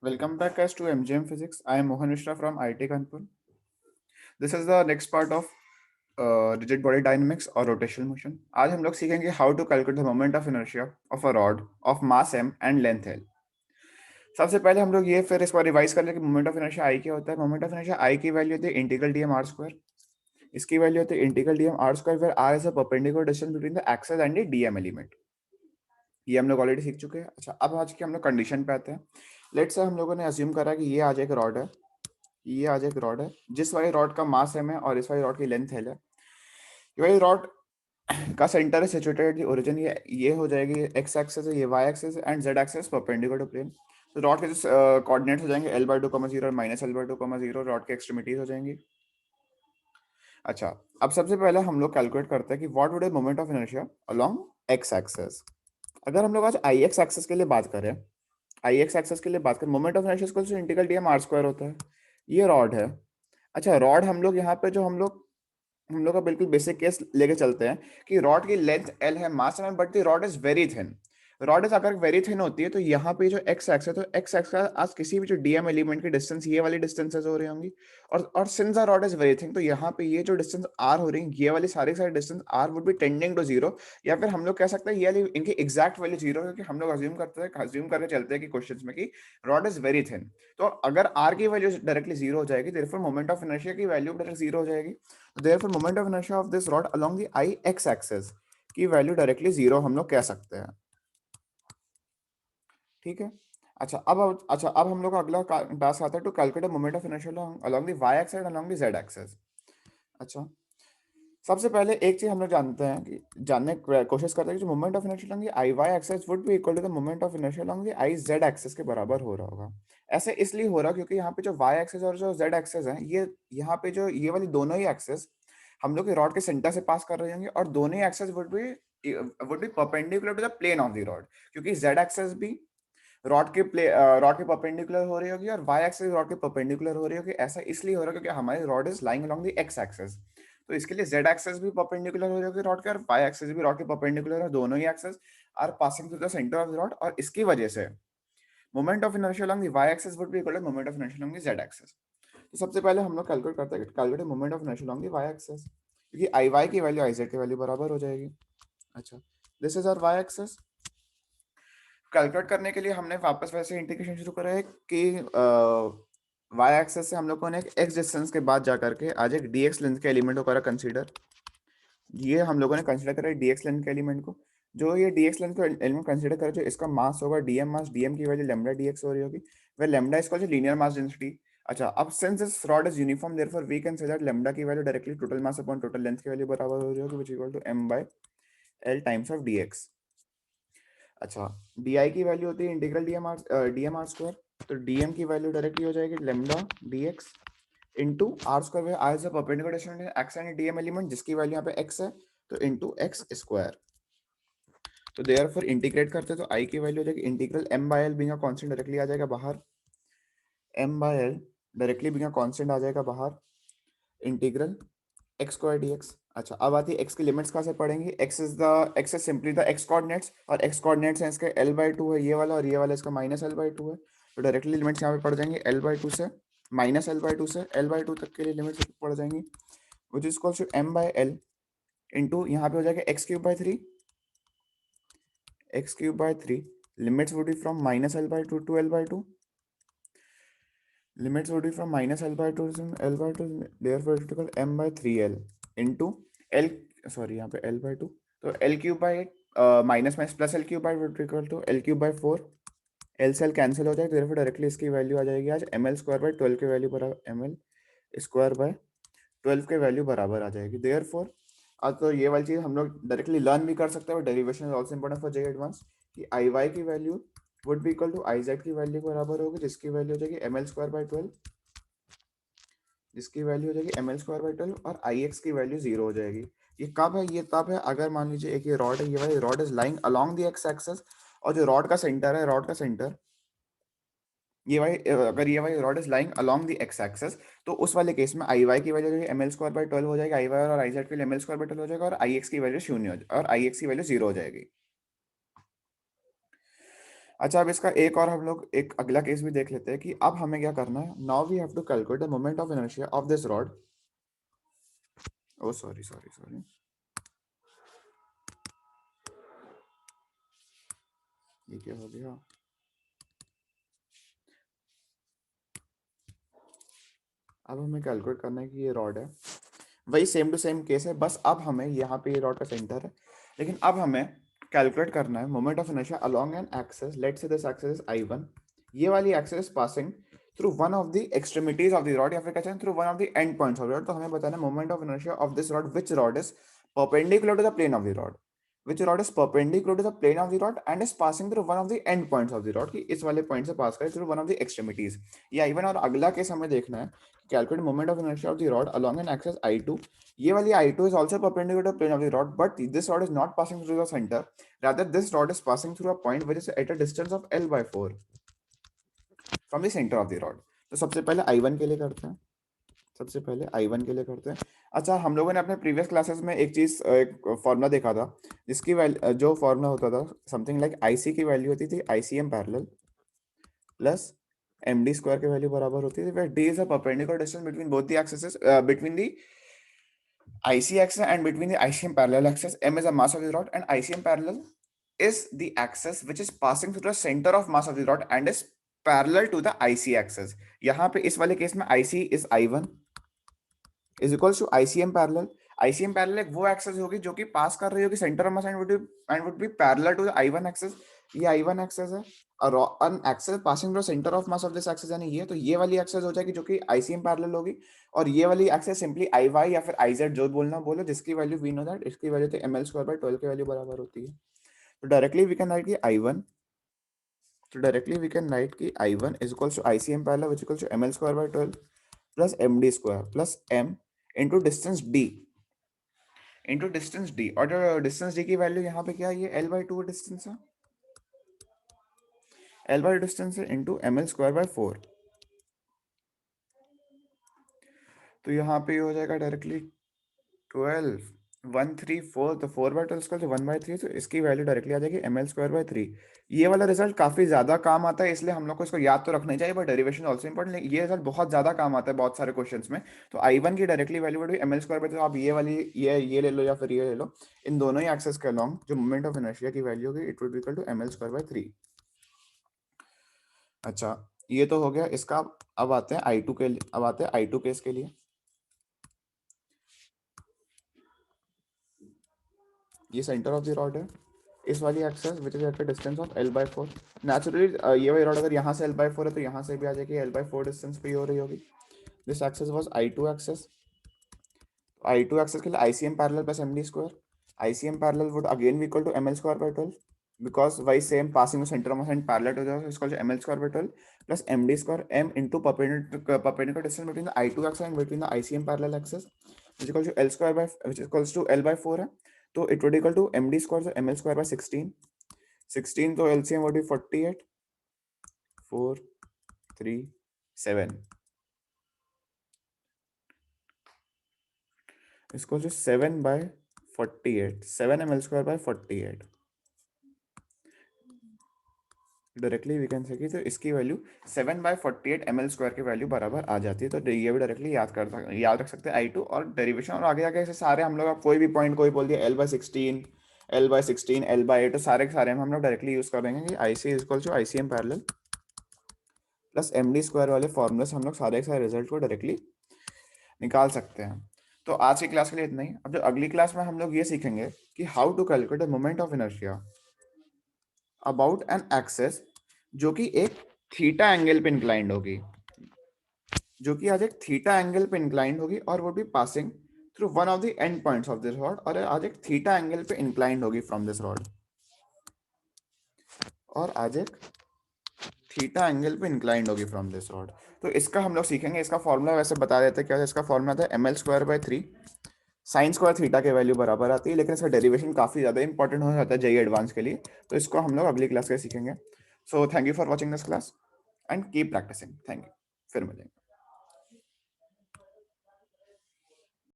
Welcome back guys to MGM Physics. I am Mohan Mishra from IIT Kanpur. This is the next part of rigid body dynamics or rotational motion. आज हम लोग सीखेंगे how to calculate the moment of inertia of a rod of mass m and length l. सबसे पहले हम लोग ये फिर इस बार रिवाइज कर लें कि मोमेंट ऑफ इनर्शिया आई क्या होता है. मोमेंट ऑफ इनर्शिया आई की वैल्यू होती है integral D M R square. इसकी वैल्यू होती है integral D M R square where R is a perpendicular distance between the axis and the D M element. ये हम लोग ऑलरेडी सीख चुके हैं. अच्छा, अब आज के हम लोग कंडीशन पे आते हैं. लेट्स से हम लोगों ने अज्यूम करा कि ये आज एक रॉड है, ये आज एक रॉड है जिस वाली रॉड का मास एम है और इस वाली रॉड की लेंथ एल है. ये वाली रॉड का सेंटर है सिचुएटेड दी ओरिजिन. ये हो जाएगी एक्स एक्सेस है, ये Y axis and Z axis perpendicular to plane. तो रॉड के जो कोऑर्डिनेट्स हो जाएंगे L by two comma zero और minus L by two comma zero, rod के एक्सट्रीमिटीज हो जाएंगी. अच्छा, अब सबसे पहले हम लोग कैलकुलेट करते हैं कि what would be moment of inertia along X axes. अगर हम लोग आज आई एक्स एक्सेस के लिए बात करें, आई एक्स एक्सेस के लिए बात करें, moment of inertia equal to integral D M R square होता है. ये रॉड है. अच्छा, रॉड हम लोग यहाँ पे जो हम लोग का बिल्कुल बेसिक केस लेके चलते हैं कि रॉड की लेंथ एल है, mass M, but the rod is very thin. Rod is अगर वेरी थिन होती है तो यहाँ पे जो एक्स एक्स है, तो एक्स एक्स का आज किसी भी जो डीएम एलिमेंट की डिस्टेंस ये वाली डिस्टेंसेस हो रही होंगी. और since the rod is very thin तो यहाँ पे ये जो डिस्टेंस आर हो रही है, ये वाली सारी सारी distance R would be tending to zero. या फिर हम लोग कह सकते हैं ये वाली इनकी एग्जैक्ट वैल्यू जीरो, क्योंकि हम लोग अज्यूम करके चलते हैं कि क्वेश्चन में कि रॉड इज वेरी थिन. तो अगर आर की वैल्यू डायरेक्टली जीरो हो जाएगी, देयरफॉर मोमेंट ऑफ इनर्शिया की वैल्यू डायरेक्ट जीरो हो जाएगी. Therefore, moment of inertia of this rod along the I x axis की वैल्यू डायरेक्टली जीरो हम लोग कह सकते हैं. ठीक है. अच्छा, अब हम लोग का अगला टास्क आता है to calculate moment of inertia along the y axis and along the z axis. अच्छा, सबसे पहले एक चीज हम लोग जानते हैं कि जानने की कोशिश करते हैं कि जो moment of inertia along the i y axis would be equal to the moment of inertia along the i z axis के बराबर हो रहा होगा. ऐसे इसलिए हो रहा क्योंकि यहाँ पे जो y एक्सेस और जो z एक्सेस है, ये यहाँ पे जो ये वाली दोनों ही एक्सेस हम लोग रॉड के सेंटर से पास कर रहे होंगे और दोनों ही axis would be perpendicular to the plane of the rod, क्योंकि z एक्सेस भी रॉड के परपेंडिकुलर हो रही होगी और y एक्सेस रॉड के परपेंडिकुलर हो रही होगी. ऐसा इसलिए हो रहा है क्योंकि हमारी rod is lying along the x axes. तो इसके लिए z एक्सेस भी परपेंडिकुलर हो रही होगी रॉड के और y एक्सेस भी रॉड के परपेंडिकुलर है. दोनों ही axis are passing through the centre of the rod और इसकी वजह से moment of inertia along the y axis would be equal to moment of inertia along the z axis. तो सबसे पहले हम लोग कैलकुलेट करते हैं calculate moment of inertia along the y axis, क्योंकि आई वाई की वैल्यू आई जेड की वैल्यू बराबर हो जाएगी. अच्छा, this is our Y axes. कैलकुलेट करने के लिए हमने वापस वैसे इंटीग्रेशन शुरू करा है कि वाई एक्सेस से हम लोगों ने एक एक्स डिस्टेंस के बाद जा करके आज एक डी एक्स लेंथ के एलिमेंट को करा कंसीडर. ये हम लोगों ने कंसीडर करा डी एक्स लेंथ के एलिमेंट को. जो ये डी एक्स लेंथ को एलिमेंट कंसीडर करा, जो इसका मास होगा डीएम मास, डीएम की वैल्यू लेमडा डी एक्स हो रही होगी, वह लेमडा इसका जो लीनियर मास डेंसिटी. अच्छा, अब since this rod is uniform therefore we can say that lambda की value directly total mass upon total length की वैल्यू बराबर हो रही होगी, which equal to m by l times of dx. अच्छा, di की वैल्यू होती है इंटीग्रल डीएम आर स्क्वायर. तो dm की वैल्यू डायरेक्टली हो जाएगी lambda dx into R square. R is the perpendicular distance X and DM element जिसकी value यहाँ पे x है, तो इंटू एक्स स्क्वायर. तो देयरफॉर इंटीग्रेट करते हैं तो i की वैल्यू हो जाएगी integral m by l being a constant directly आ जाएगा बाहर. m by l directly being a constant आ जाएगा बाहर. Integral x square d x. अच्छा, अब आती है एक्स की लिमिट्स कहाँ से पढ़ेंगे. X is simply the x coordinates और एक्स कोऑर्डिनेट्स हैं इसके एल बाई टू है ये वाला और ये वाला इसका माइनस एल बाई टू है. तो डायरेक्टली लिमिट्स यहाँ पे पड़ जाएंगे एल बाई टू से माइनस एल बाई टू से एल बाई टू तक के लिए लिमिट्स पड़ जाएंगी, which is equal to M by L into यहाँ पे हो जाएगा X cube by three. X cube by three limits would be from minus L by two to L by two. Limits would be from minus L by 2 to L by 2, therefore it will m by 3L into L, sorry यहाँ पे L by 2, तो L cube by 8 minus minus plus L cube by would equal to L cube by 4. L से L cancel हो जाएगा, therefore directly इसकी value आ जाएगी आज ml square by 12 की वैल्यू बराबर ml स्क्वायर बाय 12 के वैल्यू बराबर आ जाएगी. therefore तो ये वाली चीज़ हम लोग डायरेक्टली लर्न भी कर सकते हैं और derivation is also important for JEE advance कि आई वाई की वैल्यू would be equal to I Z की वैल्यू बराबर होगी, जिसकी वैल्यू हो जाएगी एम एल स्क्वायर बाई 12, जिसकी वैल्यू हो जाएगी एम एल स्क्वायर बाई 12 और आई एक्स की वैल्यू जीरो हो जाएगी. ये कब है, ये तब है अगर मान लीजिए एक ये रॉड है, ये वाली rod is lying along the X axes और जो रॉड का सेंटर है, रॉड का सेंटर ये वाली अगर ये वाली rod is lying along the X axes, तो उस वाले केस में आई वाई की value M L square by 12 हो जाएगी, आई वाई और आई जेड के लिए एम एल स्क्वायर बाई 12 हो जाएगा और आई एक्स की वैल्यू शून्य हो जाएगी और आई एक्स की वैल्यू जीरो हो जाएगी. अच्छा, अब इसका एक और हम लोग एक अगला केस भी देख लेते हैं कि अब हमें क्या करना है। Now we have to calculate the moment of inertia of this rod. Oh sorry sorry sorry, ये क्या हो गया। अब हमें कैलकुलेट करना है कि ये रॉड है, वही सेम टू सेम केस है, बस अब हमें यहाँ पे ये रॉड का सेंटर है, लेकिन अब हमें कैलकुलेट करना है moment of inertia along an axis. Let's say this axis is I1, ये वाली axis passing through one of the extremities of the rod, या फिर कहते हैं through one of the end points of the rod. तो हमें बताना है moment of inertia of this rod, which rod is perpendicular to the plane of the rod, which rod is perpendicular to the plane of the rod and is passing through one of the end points of the rod, कि इस वाले point से पास करे through one of the extremities। ये I1 और अगला case हमें देखना है, calculate moment of inertia of the rod along an axis I2। ये वाली I2 is also perpendicular to the plane of the rod, but this rod is not passing through the center, rather this rod is passing through a point which is at a distance of L/4 from the center of the rod। तो सबसे पहले I1 के लिए करते हैं, सबसे पहले I1 के लिए करते हैं। अच्छा, हम लोगों ने अपने प्रीवियस क्लासेस में एक चीज, एक फॉर्मूला देखा था, जिसकी जो फॉर्मूला होता था समथिंग लाइक IC की वैल्यू होती थी ICM parallel plus MD square की वैल्यू बराबर होती थी, where D is a perpendicular distance between both the axis, between the IC axis and between the ICM parallel axis। M is the mass of the rod and ICM parallel is the axis which is passing through the center of mass of the rod and is parallel to the IC axis। यहाँ पे इस वाले case में IC is I1 is equals to ICM parallel। ICM parallel एक वो access होगी जो कि पास कर रही होगी centre of mass and would be parallel to the I1 axes. ये I1 एक्सेस है और an axis passing through center of mass of this axis यानी ये, तो ये वाली एक्सेस हो जाएगी जो कि ICM पैरेलल होगी, और ये वाली एक्सेस सिंपली IY या फिर IZ जो बोलना बोलो, जिसकी वैल्यू वी नो दैट इसकी वैल्यू तो ml²/12 की वैल्यू बराबर होती है। तो डायरेक्टली वी कैन राइट कि I1, तो डायरेक्टली वी कैन राइट कि I1 is equals to ICM parallel which equals to ml²/12 plus MD square plus M into distance D, into distance D, और distance D की value यहाँ पे क्या है, ये L/2 डिस्टेंस है, L/2 डिस्टेंस है इंटू ml²/4। तो यहाँ पे हो जाएगा डायरेक्टली 12 134, तो 4/12 का जो 1/3, तो इसकी वैल्यू डायरेक्टली आ जाएगी ml²/3। ये वाला रिजल्ट काफी ज्यादा काम आता है, इसलिए हम लोग को इसको याद तो रखना ही चाहिए, बट डेरिवेशन ऑल्सो इंपॉर्टेंट, लेकिन ये रिजल्ट बहुत ज्यादा काम आता है बहुत सारे क्वेश्चंस में। तो I1 की डायरेक्टली वैल्यू बढ़ी ml²/3, तो आप ये वाली ये ले लो या फिर ये ले लो, इन दोनों ही एक्सेस के अलॉन्ग जो मोमेंट ऑफ इनर्शिया की वैल्यू होगी it would be equal to ml²/3। अच्छा, ये तो हो गया इसका। अब आते हैं I2 के लिए, अब आते हैं I2 केस के लिए। ये सेंटर ऑफ द रॉड है, इस वाली axes which is at a distance of L/4। Naturally ये वाली रॉड अगर यहाँ से L/4 है तो यहाँ से भी आ जाएगी L/4 डिस्टेंस पे ही हो रही होगी। This axes was I2 axes. I2 axes के लिए ICM parallel plus MD square, ICM parallel would again be equal to ml²/12 because why same passing the center of mass and parallel to the is called ml²/12 plus MD square, M into perpendicular distance between the I2 axis and between the ICM parallel axis which is equal to which is equals to L/4 है, तो it would equal to MD square, so ml²/16, 16 तो LCM would be 48, 4 3 7 is equal to 7/48, 7 ml²/48। Directly we can say कि तो इसकी value 7/48 ml² की value बराबर आ जाती है। तो ये भी डायरेक्टली याद रख सकते हैं I2 और डेरिवेशन, और आगे आगे ऐसे सारे हम लोग, आप कोई भी पॉइंट कोई बोल दिया L/16 L/16 L/8, तो सारे के सारे हम लोग डायरेक्टली यूज कर देंगे कि IC is equal to ICM parallel plus MD square वाले फॉर्मूले से हम लोग सारे के सारे रिजल्ट को डायरेक्टली निकाल सकते हैं। तो आज की क्लास के लिए इतना ही। अब जो अगली क्लास में हम लोग ये सीखेंगे कि how to calculate the moment of inertia about an axes जो कि एक थीटा एंगल पे इंक्लाइंड होगी, जो कि आज एक थीटा एंगल पे इंक्लाइंड होगी और वो भी passing through one of the end points of this rod, और आज एक थीटा एंगल पे इंक्लाइंड होगी फ्रॉम दिस रॉड, और आज एक थीटा एंगल पे इंक्लाइंड होगी फ्रॉम दिस रॉड। तो इसका हम लोग सीखेंगे, इसका फॉर्मूला वैसे बता देते हैं क्या है। इसका फॉर्मूला था ml²/3 साइन स्क्वायर थीटा के वैल्यू बराबर आती है, लेकिन इसका डेरिवेशन काफी ज्यादा इंपॉर्टेंट हो जाता है जेईई एडवांस के लिए, तो इसको हम लोग अगली क्लास के सीखेंगे। So thank you for watching this class and keep practising. Thank you, फिर मिलेंगे।